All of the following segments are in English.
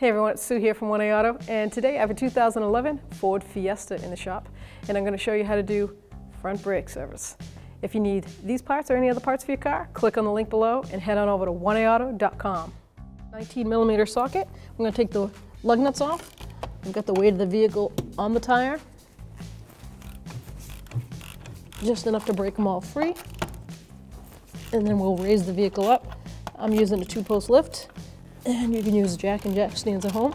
Hey everyone, it's Sue here from 1A Auto, and today I have a 2011 Ford Fiesta in the shop, and I'm going to show you how to do front brake service. If you need these parts or any other parts for your car, click on the link below and head on over to 1AAuto.com. 19mm socket. I'm going to take the lug nuts off. I've got the weight of the vehicle on the tire, just enough to break them all free, and then we'll raise the vehicle up. I'm using a 2-post lift. And you can use jack and jack stands at home.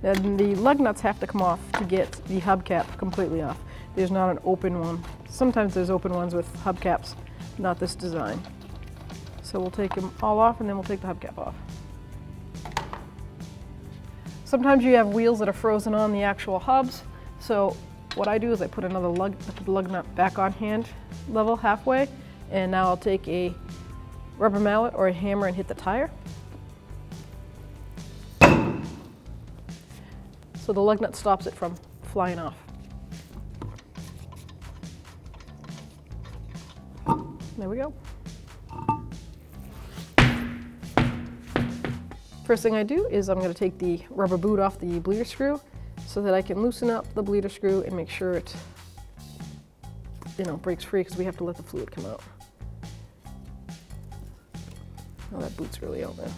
And the lug nuts have to come off to get the hubcap completely off. There's not an open one. Sometimes there's open ones with hubcaps, not this design. So we'll take them all off and then we'll take the hubcap off. Sometimes you have wheels that are frozen on the actual hubs, so what I do is I put another lug nut back on hand level halfway, and now I'll take a rubber mallet or a hammer and hit the tire. So the lug nut stops it from flying off. There we go. First thing I do is I'm going to take the rubber boot off the bleeder screw so that I can loosen up the bleeder screw and make sure it, breaks free, because we have to let the fluid come out. Oh, that boot's really out there.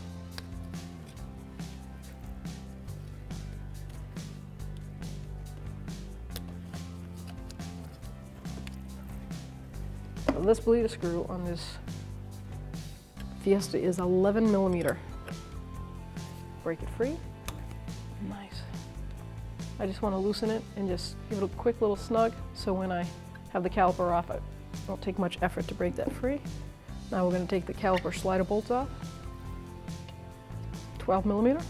So this bleeder screw on this Fiesta is 11mm. Break it free. Nice. I just want to loosen it and just give it a quick little snug, so when I have the caliper off, it won't take much effort to break that free. Now we're going to take the caliper slider bolts off. 12mm.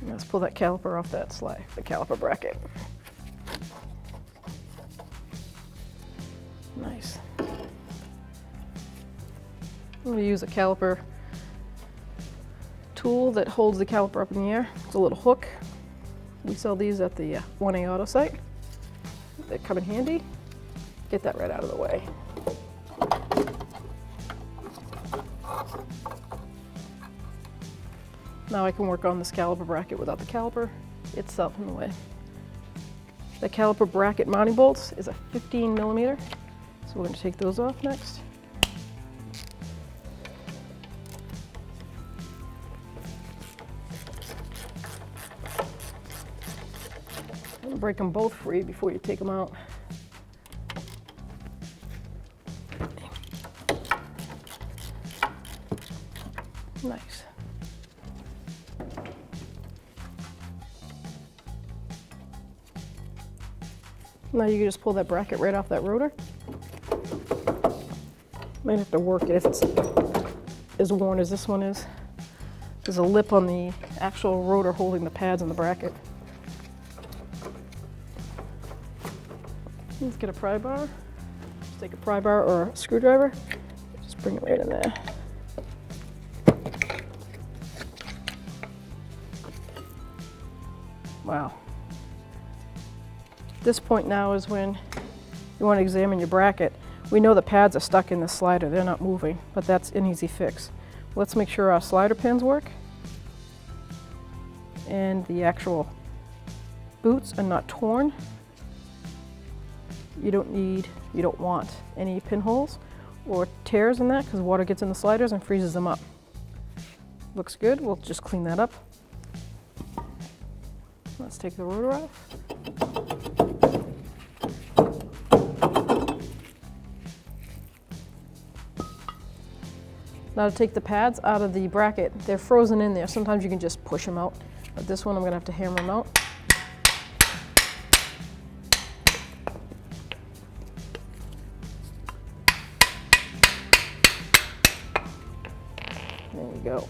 Let's pull that caliper off that slide, the caliper bracket. Nice. I'm going to use a caliper tool that holds the caliper up in the air. It's a little hook. We sell these at the 1A Auto site. They come in handy. Get that right out of the way. Now I can work on this caliper bracket without the caliper itself in the way. The caliper bracket mounting bolts is a 15mm, so we're going to take those off next. I'm going to break them both free before you take them out. Nice. Now you can just pull that bracket right off that rotor. Might have to work it if it's as worn as this one is. There's a lip on the actual rotor holding the pads on the bracket. Let's get a pry bar. Just take a pry bar or a screwdriver. Just bring it right in there. Wow. This point now is when you want to examine your bracket. We know the pads are stuck in the slider, they're not moving, but that's an easy fix. Let's make sure our slider pins work and the actual boots are not torn. You don't want any pinholes or tears in that, because water gets in the sliders and freezes them up. Looks good, we'll just clean that up. Let's take the rotor off. Now to take the pads out of the bracket, they're frozen in there. Sometimes you can just push them out, but this one I'm going to have to hammer them out. There you go.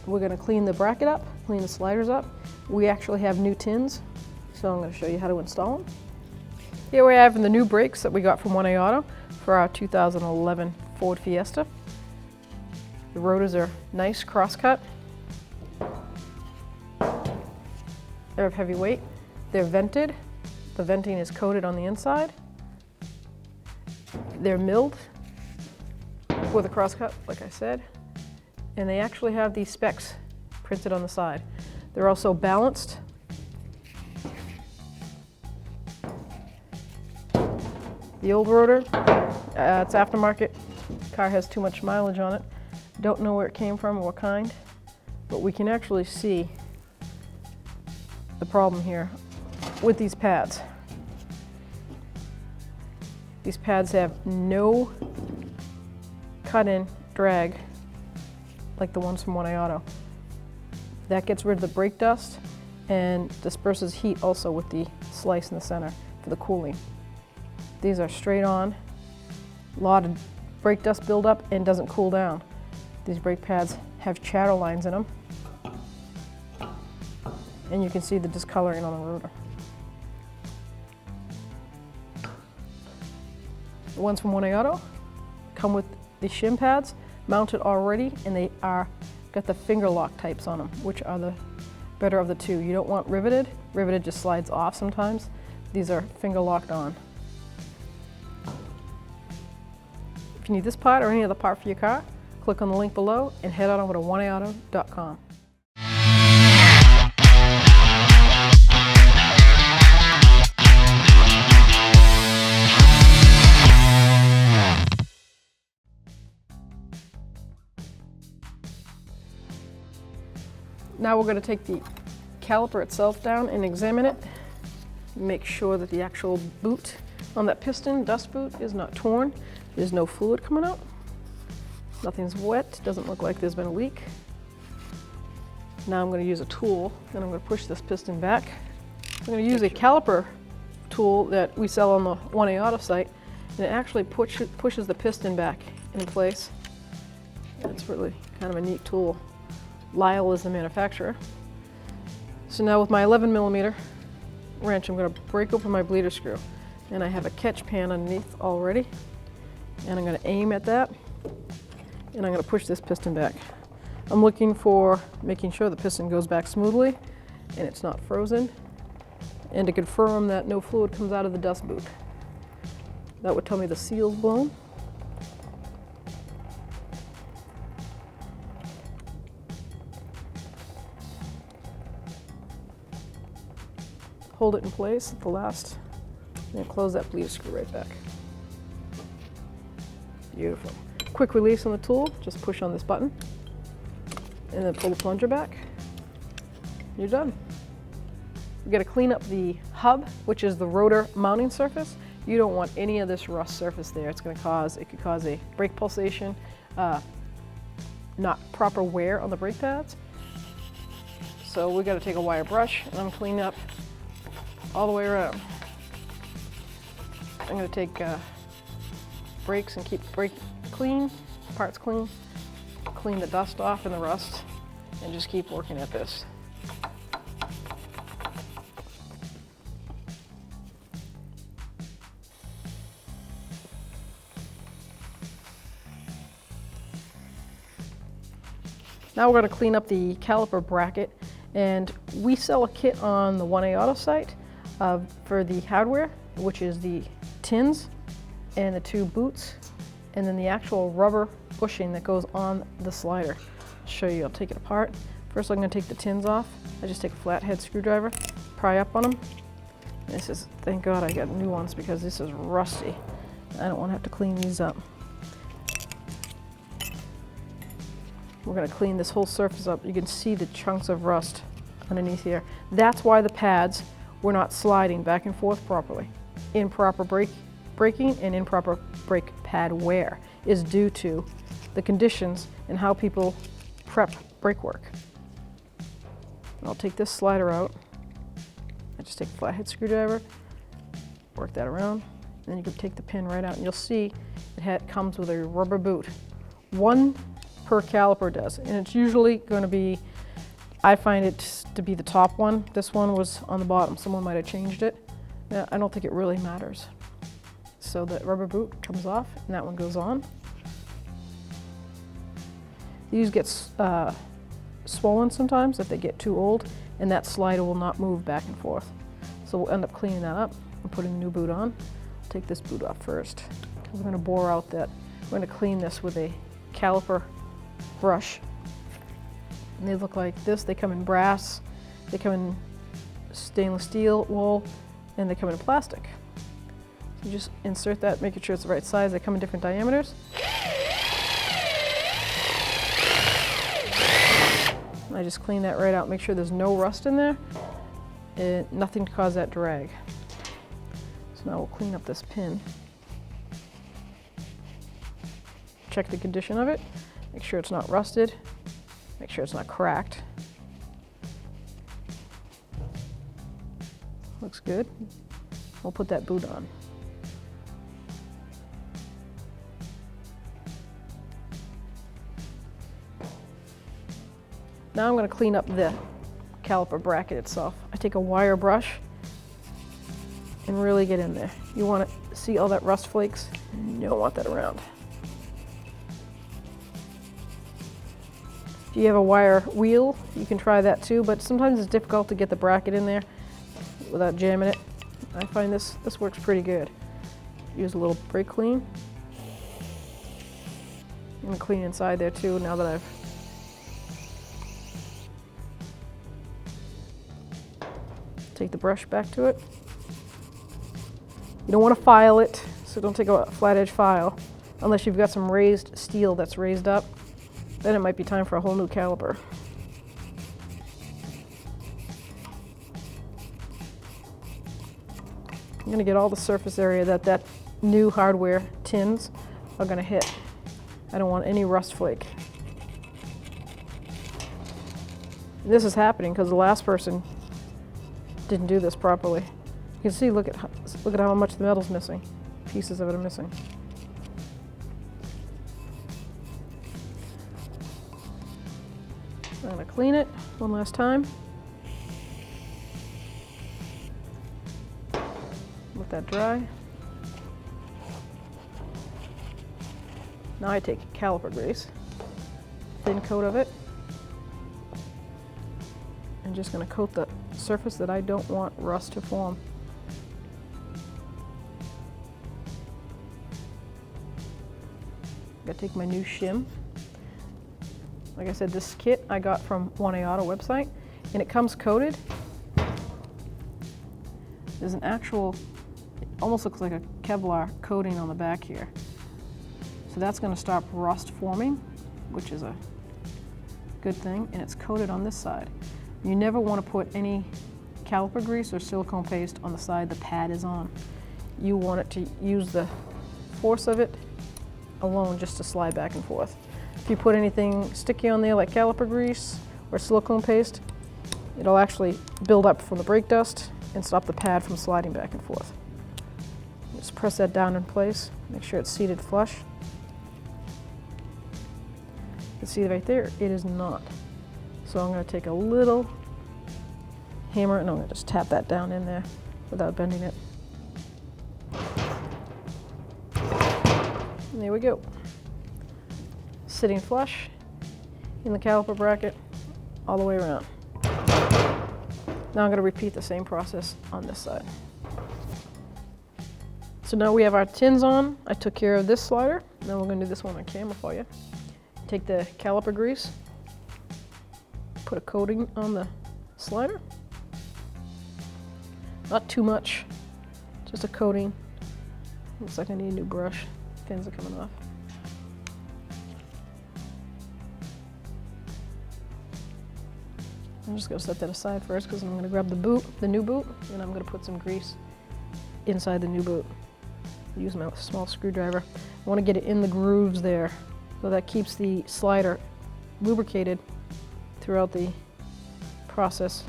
We're going to clean the bracket up, clean the sliders up. we actually have new tins, so I'm going to show you how to install them. Here we have the new brakes that we got from 1A Auto for our 2011 Ford Fiesta. The rotors are nice cross-cut. They're of heavy weight. They're vented. The venting is coated on the inside. They're milled with a cross-cut, like I said. And they actually have these specs printed on the side. They're also balanced. The old rotor, it's aftermarket. Car has too much mileage on it. Don't know where it came from or what kind, but we can actually see the problem here with these pads. These pads have no cut-in drag like the ones from 1A Auto. That gets rid of the brake dust and disperses heat also with the slice in the center for the cooling. These are straight on, a lot of brake dust buildup and doesn't cool down. These brake pads have shadow lines in them, and you can see the discoloring on the rotor. The ones from 1A Auto come with the shim pads mounted already, and they are got the finger lock types on them, which are the better of the two. You don't want riveted. Riveted just slides off sometimes. These are finger locked on. If you need this part or any other part for your car, click on the link below and head on over to 1aauto.com. Now we're going to take the caliper itself down and examine it. Make sure that the actual boot on that piston, dust boot, is not torn. There's no fluid coming out. Nothing's wet. Doesn't look like there's been a leak. Now I'm going to use a tool and I'm going to push this piston back. I'm going to use a caliper tool that we sell on the 1A Auto site, and it actually pushes the piston back in place. And it's really kind of a neat tool. Liable is the manufacturer. So now with my 11mm wrench, I'm going to break open my bleeder screw. And I have a catch pan underneath already. And I'm going to aim at that. And I'm going to push this piston back. I'm looking for making sure the piston goes back smoothly and it's not frozen. And to confirm that no fluid comes out of the dust boot. That would tell me the seal's blown. Hold it in place at the last, and then close that bleeder screw right back. Beautiful. Quick release on the tool, just push on this button, and then pull the plunger back. You're done. You got to clean up the hub, which is the rotor mounting surface. You don't want any of this rust surface there. It could cause a brake pulsation, not proper wear on the brake pads. So we got to take a wire brush, and I'm cleaning up all the way around. I'm going to take brakes and keep brake clean, parts clean, clean the dust off and the rust, and just keep working at this. Now we're going to clean up the caliper bracket, and we sell a kit on the 1A Auto site for the hardware, which is the tins and the two boots, and then the actual rubber bushing that goes on the slider. I'll show you. I'll take it apart. First I'm going to take the tins off. I just take a flathead screwdriver, pry up on them. This is, thank God I got new ones because this is rusty. I don't want to have to clean these up. We're going to clean this whole surface up. You can see the chunks of rust underneath here. That's why the pads were not sliding back and forth properly. Improper braking and improper brake pad wear is due to the conditions and how people prep brake work. I'll take this slider out. I just take a flathead screwdriver, work that around, and then you can take the pin right out, and you'll see it comes with a rubber boot. One per caliper does, and it's usually going to be I find it to be the top one. This one was on the bottom. Someone might have changed it. Now, I don't think it really matters. So the rubber boot comes off and that one goes on. These get swollen sometimes if they get too old, and that slider will not move back and forth. So we'll end up cleaning that up and putting a new boot on. I'll take this boot off first. We're going to bore out that. We're going to clean this with a caliper brush. And they look like this. They come in brass, they come in stainless steel, wool, and they come in plastic. So you just insert that, making sure it's the right size. They come in different diameters. I just clean that right out, make sure there's no rust in there, and nothing to cause that drag. So now we'll clean up this pin. Check the condition of it, make sure it's not rusted, make sure it's not cracked. Looks good. We'll put that boot on. Now I'm going to clean up the caliper bracket itself. I take a wire brush and really get in there. You want to see all that rust flakes? You don't want that around. If you have a wire wheel, you can try that too, but sometimes it's difficult to get the bracket in there without jamming it. I find this works pretty good. Use a little brake clean. I'm going to clean inside there too now that I've take the brush back to it. You don't want to file it, so don't take a flat edge file unless you've got some raised steel that's raised up. Then it might be time for a whole new caliper. I'm going to get all the surface area that new hardware tins are going to hit. I don't want any rust flake. This is happening because the last person didn't do this properly. You can see, look at how much the metal's missing. Pieces of it are missing. I'm going to clean it one last time. Let that dry. Now I take caliper grease, thin coat of it. I'm just going to coat the surface that I don't want rust to form. I'm going to take my new shim. Like I said, this kit I got from 1A Auto website, and it comes coated. There's an actual, it almost looks like a Kevlar coating on the back here. So that's going to stop rust forming, which is a good thing, and it's coated on this side. You never want to put any caliper grease or silicone paste on the side the pad is on. You want it to use the force of it alone just to slide back and forth. If you put anything sticky on there like caliper grease or silicone paste, it'll actually build up from the brake dust and stop the pad from sliding back and forth. Just press that down in place, make sure it's seated flush. You can see right there, it is not. So I'm going to take a little hammer and I'm going to just tap that down in there without bending it. And there we go. Sitting flush in the caliper bracket all the way around. Now I'm going to repeat the same process on this side. So now we have our tins on. I took care of this slider. Now we're going to do this one on camera for you. Take the caliper grease, put a coating on the slider. Not too much, just a coating. Looks like I need a new brush. Pins are coming off. I'm just going to set that aside first because I'm going to grab the boot, the new boot, and I'm going to put some grease inside the new boot. Use my small screwdriver. I want to get it in the grooves there, so that keeps the slider lubricated throughout the process.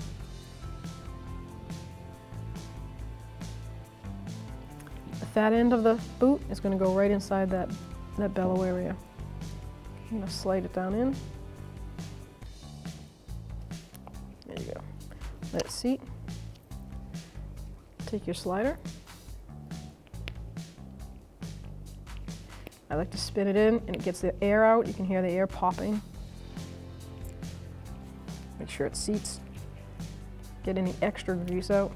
The fat end of the boot is going to go right inside that bellow area. I'm going to slide it down in. Let it seat. Take your slider. I like to spin it in and it gets the air out. You can hear the air popping. Make sure it seats. Get any extra grease out.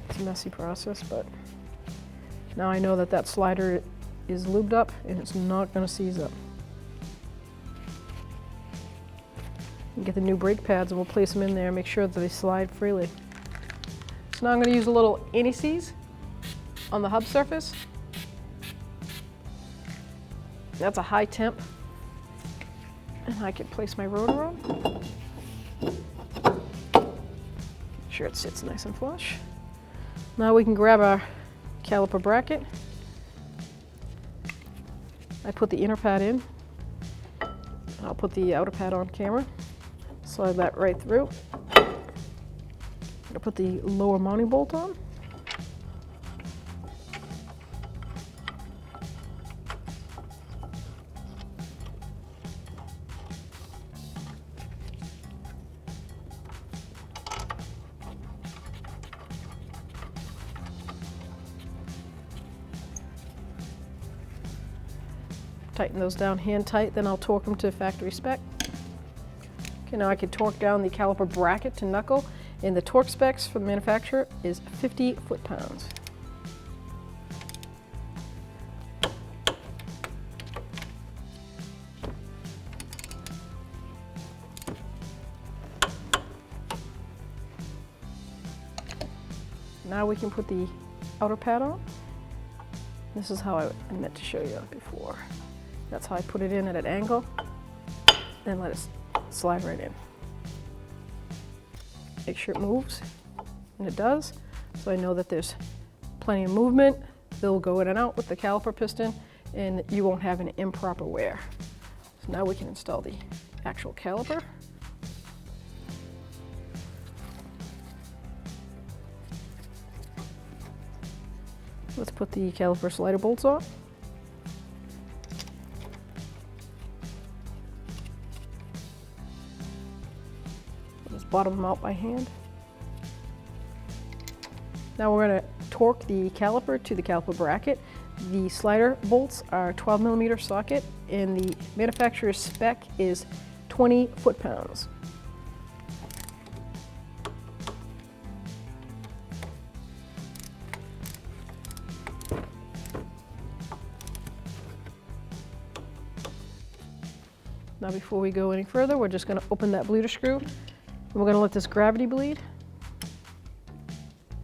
It's a messy process, but now I know that that slider is lubed up and it's not going to seize up. And get the new brake pads and we'll place them in there and make sure that they slide freely. So now I'm going to use a little anti-seize on the hub surface. That's a high temp. And I can place my rotor on. Make sure it sits nice and flush. Now we can grab our caliper bracket. I put the inner pad in. I'll put the outer pad on camera. Slide that right through. I'll put the lower mounting bolt on. Tighten those down hand tight, then I'll torque them to factory spec. Okay, now I can torque down the caliper bracket to knuckle, and the torque specs for the manufacturer is 50 foot-pounds. Now we can put the outer pad on. This is how I meant to show you before. That's how I put it in at an angle, then let it slide right in. Make sure it moves, and it does, so I know that there's plenty of movement. They'll go in and out with the caliper piston, and you won't have an improper wear. So now we can install the actual caliper. Let's put the caliper slider bolts on. Just bottom them out by hand. Now we're going to torque the caliper to the caliper bracket. The slider bolts are 12mm socket, and the manufacturer's spec is 20 foot-pounds. Now before we go any further, we're just going to open that bleeder screw, and we're going to let this gravity bleed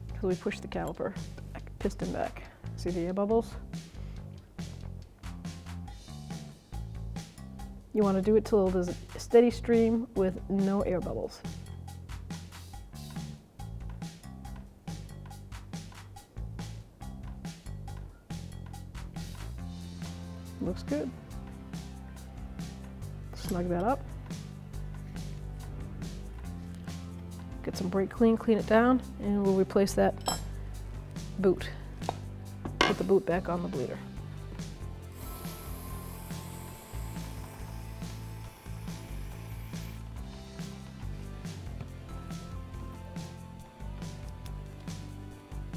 because we push the caliper piston back. See the air bubbles? You want to do it till there's a steady stream with no air bubbles. Looks good. Snug that up. Get some brake clean it down, and we'll replace that boot. Put the boot back on the bleeder.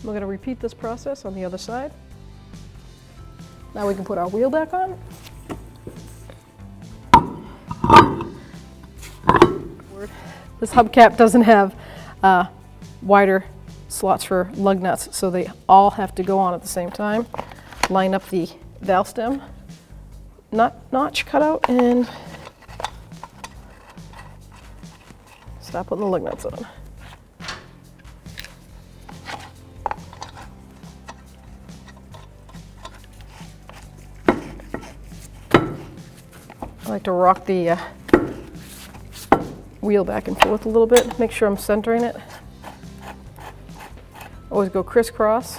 We're going to repeat this process on the other side. Now we can put our wheel back on. This hubcap doesn't have wider slots for lug nuts, so they all have to go on at the same time. Line up the valve stem, notch cut out, and stop putting the lug nuts on. I like to rock the wheel back and forth a little bit, make sure I'm centering it. Always go crisscross.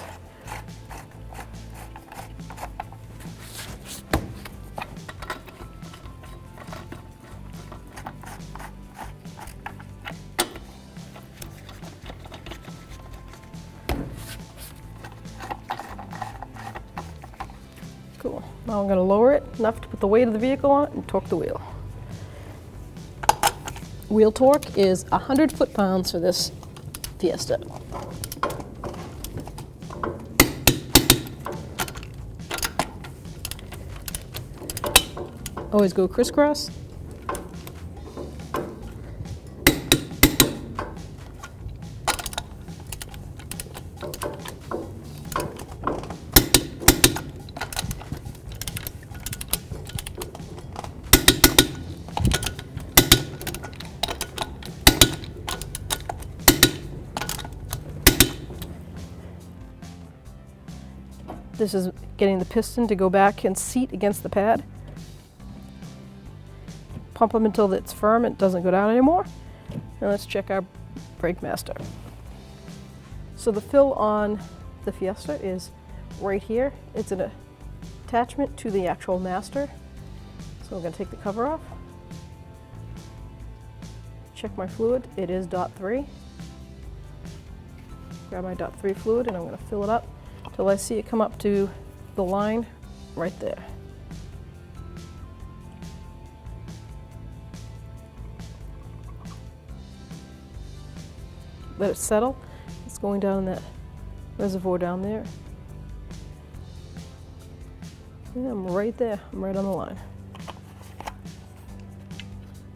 Cool. Now I'm going to lower it enough to put the weight of the vehicle on it and torque the wheel. Wheel torque is 100 foot-pounds for this Fiesta. Always go crisscross. This is getting the piston to go back and seat against the pad. Pump them until it's firm, it doesn't go down anymore. And let's check our brake master. So the fill on the Fiesta is right here. It's an attachment to the actual master. So I'm going to take the cover off. Check my fluid, it is .3. Grab my .3 fluid and I'm going to fill it up till I see it come up to the line right there. Let it settle. It's going down in that reservoir down there. Yeah, I'm right there. I'm right on the line.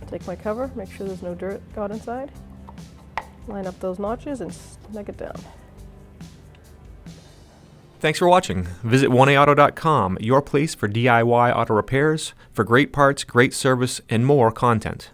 Take my cover, make sure there's no dirt got inside. Line up those notches and snug it down. Thanks for watching. Visit 1aauto.com, your place for DIY auto repairs, for great parts, great service, and more content.